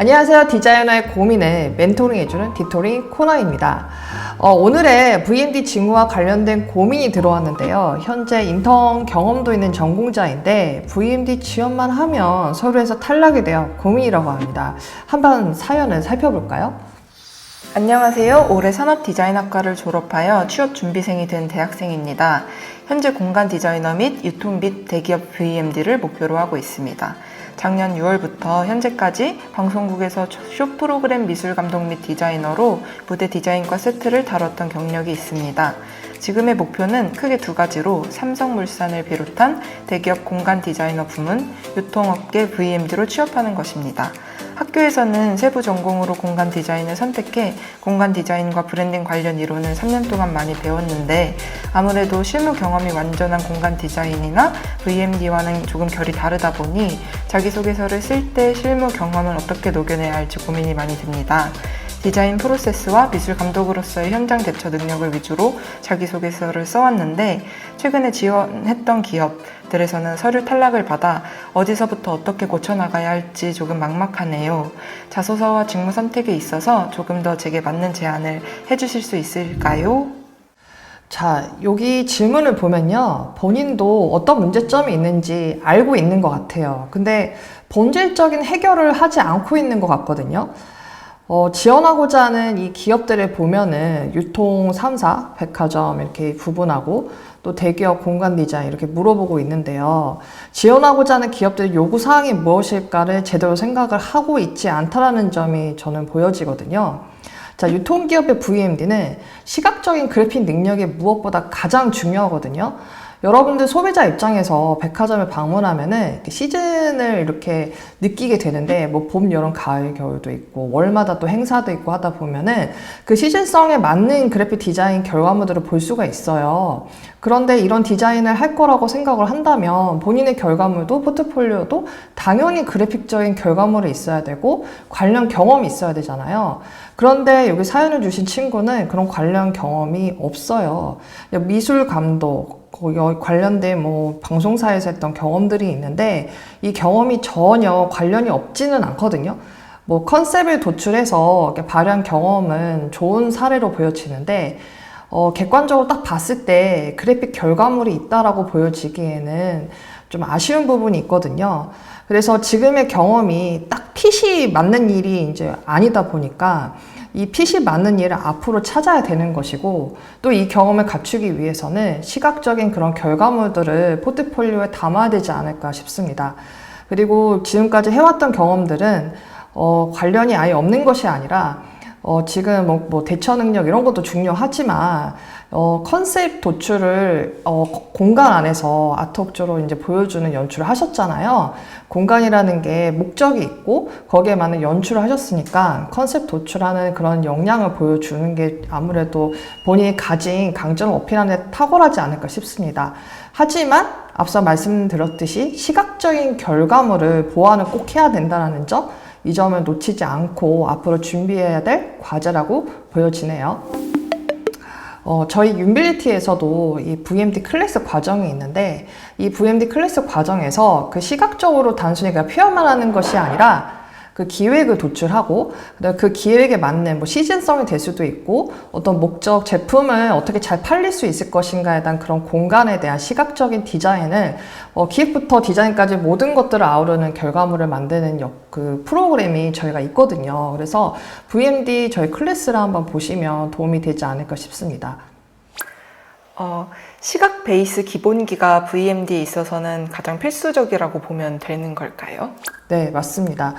안녕하세요. 디자이너의 고민을 멘토링해주는 디토링 코너입니다. 오늘의 VMD 직무와 관련된 고민이 들어왔는데요. 현재 인턴 경험도 있는 전공자인데 VMD 지원만 하면 서류에서 탈락이 되어 고민이라고 합니다. 한번 사연을 살펴볼까요? 안녕하세요. 올해 산업디자인학과를 졸업하여 취업 준비생이 된 대학생입니다. 현재 공간 디자이너 및 유통 및 대기업 VMD를 목표로 하고 있습니다. 작년 6월부터 현재까지 방송국에서 쇼 프로그램 미술 감독 및 디자이너로 무대 디자인과 세트를 다뤘던 경력이 있습니다. 지금의 목표는 크게 두 가지로 삼성물산을 비롯한 대기업 공간 디자이너 부문, 유통업계 VMD로 취업하는 것입니다. 학교에서는 세부 전공으로 공간 디자인을 선택해 공간 디자인과 브랜딩 관련 이론을 3년 동안 많이 배웠는데 아무래도 실무 경험이 완전한 공간 디자인이나 VMD와는 조금 결이 다르다 보니 자기소개서를 쓸 때 실무 경험을 어떻게 녹여내야 할지 고민이 많이 듭니다. 디자인 프로세스와 미술 감독으로서의 현장 대처 능력을 위주로 자기소개서를 써왔는데 최근에 지원했던 기업들에서는 서류 탈락을 받아 어디서부터 어떻게 고쳐나가야 할지 조금 막막하네요. 자소서와 직무 선택에 있어서 조금 더 제게 맞는 제안을 해주실 수 있을까요? 자, 여기 질문을 보면요. 본인도 어떤 문제점이 있는지 알고 있는 것 같아요. 근데 본질적인 해결을 하지 않고 있는 것 같거든요. 지원하고자 하는 이 기업들을 보면은 유통 3사, 백화점 이렇게 구분하고 또 대기업 공간 디자인 이렇게 물어보고 있는데요. 지원하고자 하는 기업들의 요구사항이 무엇일까를 제대로 생각을 하고 있지 않다라는 점이 저는 보여지거든요. 자, 유통기업의 VMD는 시각적인 그래픽 능력이 무엇보다 가장 중요하거든요. 여러분들 소비자 입장에서 백화점을 방문하면은 시즌을 이렇게 느끼게 되는데 뭐 봄, 여름, 가을, 겨울도 있고 월마다 또 행사도 있고 하다 보면은 그 시즌성에 맞는 그래픽 디자인 결과물들을 볼 수가 있어요. 그런데 이런 디자인을 할 거라고 생각을 한다면 본인의 결과물도 포트폴리오도 당연히 그래픽적인 결과물이 있어야 되고 관련 경험이 있어야 되잖아요. 그런데 여기 사연을 주신 친구는 그런 관련 경험이 없어요. 미술 감독 거기 관련된 뭐 방송사에서 했던 경험들이 있는데 이 경험이 전혀 관련이 없지는 않거든요. 뭐 컨셉을 도출해서 발휘한 경험은 좋은 사례로 보여지는데 객관적으로 딱 봤을 때 그래픽 결과물이 있다라고 보여지기에는 좀 아쉬운 부분이 있거든요. 그래서 지금의 경험이 딱 핏이 맞는 일이 이제 아니다 보니까 이 핏이 맞는 일을 앞으로 찾아야 되는 것이고 또 이 경험을 갖추기 위해서는 시각적인 그런 결과물들을 포트폴리오에 담아야 되지 않을까 싶습니다. 그리고 지금까지 해왔던 경험들은 관련이 아예 없는 것이 아니라 지금 뭐 대처 능력 이런 것도 중요하지만 컨셉 도출을 공간 안에서 아트웍적으로 이제 보여주는 연출을 하셨잖아요. 공간이라는 게 목적이 있고 거기에 맞는 연출을 하셨으니까 컨셉 도출하는 그런 역량을 보여주는 게 아무래도 본인이 가진 강점을 어필하는 데 탁월하지 않을까 싶습니다. 하지만 앞서 말씀드렸듯이 시각적인 결과물을 보완을 꼭 해야 된다는 점, 이 점을 놓치지 않고 앞으로 준비해야 될 과제라고 보여지네요. 저희 윤빌리티에서도 이 VMD 클래스 과정이 있는데 이 VMD 클래스 과정에서 그 시각적으로 단순히 그냥 표현만 하는 것이 아니라 그 기획을 도출하고 그 기획에 맞는 뭐 시즌성이 될 수도 있고 어떤 목적 제품을 어떻게 잘 팔릴 수 있을 것인가에 대한 그런 공간에 대한 시각적인 디자인을 기획부터 디자인까지 모든 것들을 아우르는 결과물을 만드는 그 프로그램이 저희가 있거든요. 그래서 VMD 저희 클래스를 한번 보시면 도움이 되지 않을까 싶습니다. 시각 베이스 기본기가 VMD에 있어서는 가장 필수적이라고 보면 되는 걸까요? 네, 맞습니다.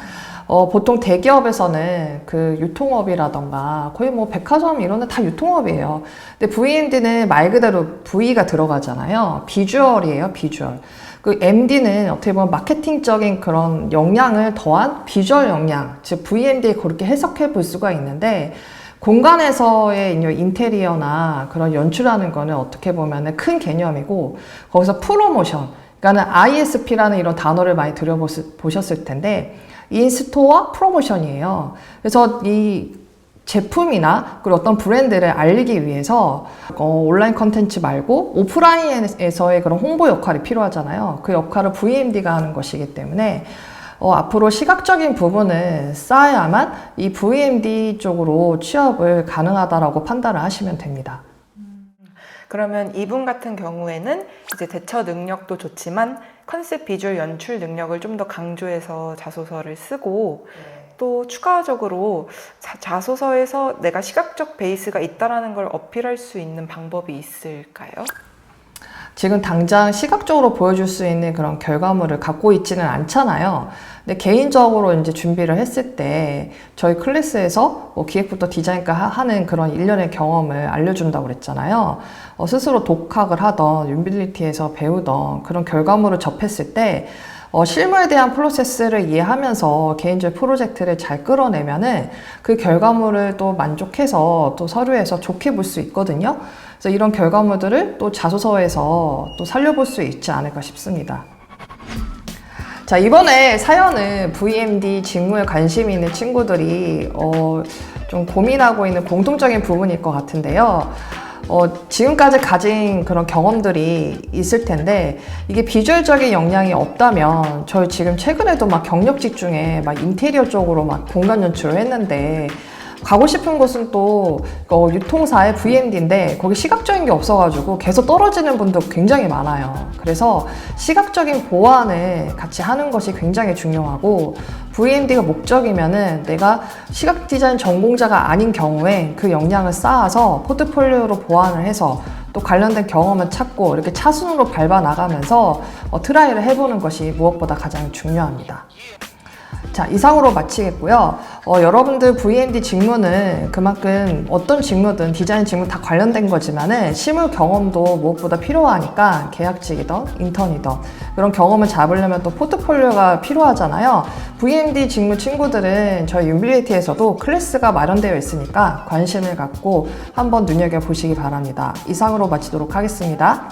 보통 대기업에서는 그 유통업이라던가 거의 뭐 백화점 이런 데 다 유통업이에요. 근데 VMD는 말 그대로 V가 들어가잖아요. 비주얼이에요, 비주얼. 그 MD는 어떻게 보면 마케팅적인 그런 역량을 더한 비주얼 역량, 즉 VMD에 그렇게 해석해 볼 수가 있는데 공간에서의 인테리어나 그런 연출하는 거는 어떻게 보면 큰 개념이고 거기서 프로모션, 그러니까 ISP라는 이런 단어를 많이 들어보셨을 텐데 인스토어 프로모션이에요. 그래서 이 제품이나 그리고 어떤 브랜드를 알리기 위해서 온라인 컨텐츠 말고 오프라인에서의 그런 홍보 역할이 필요하잖아요. 그 역할을 VMD가 하는 것이기 때문에 앞으로 시각적인 부분을 쌓아야만 이 VMD 쪽으로 취업을 가능하다라고 판단을 하시면 됩니다. 그러면 이분 같은 경우에는 이제 대처 능력도 좋지만 컨셉 비주얼 연출 능력을 좀 더 강조해서 자소서를 쓰고 또 추가적으로 자소서에서 내가 시각적 베이스가 있다라는 걸 어필할 수 있는 방법이 있을까요? 지금 당장 시각적으로 보여줄 수 있는 그런 결과물을 갖고 있지는 않잖아요. 근데 개인적으로 이제 준비를 했을 때 저희 클래스에서 뭐 기획부터 디자인까지 하는 그런 일련의 경험을 알려준다고 그랬잖아요. 스스로 독학을 하던 유빌리티에서 배우던 그런 결과물을 접했을 때 실무에 대한 프로세스를 이해하면서 개인적 프로젝트를 잘 끌어내면은 그 결과물을 또 만족해서 또 서류에서 좋게 볼 수 있거든요. 그래서 이런 결과물들을 또 자소서에서 또 살려볼 수 있지 않을까 싶습니다. 자, 이번에 사연은 VMD 직무에 관심이 있는 친구들이 좀 고민하고 있는 공통적인 부분일 것 같은데요. 지금까지 가진 그런 경험들이 있을 텐데 이게 비주얼적인 역량이 없다면 저희 지금 최근에도 막 경력직 중에 막 인테리어 쪽으로 막 공간 연출을 했는데 가고 싶은 곳은 또 유통사의 VMD인데 거기 시각적인 게 없어가지고 계속 떨어지는 분도 굉장히 많아요. 그래서 시각적인 보완을 같이 하는 것이 굉장히 중요하고 VMD가 목적이면은 내가 시각 디자인 전공자가 아닌 경우에 그 역량을 쌓아서 포트폴리오로 보완을 해서 또 관련된 경험을 찾고 이렇게 차순으로 밟아 나가면서 트라이를 해보는 것이 무엇보다 가장 중요합니다. 자, 이상으로 마치겠고요. 여러분들 VMD 직무는 그만큼 어떤 직무든 디자인 직무 다 관련된 거지만은 실무 경험도 무엇보다 필요하니까 계약직이든 인턴이든 그런 경험을 잡으려면 또 포트폴리오가 필요하잖아요. VMD 직무 친구들은 저희 유빌리티에서도 클래스가 마련되어 있으니까 관심을 갖고 한번 눈여겨보시기 바랍니다. 이상으로 마치도록 하겠습니다.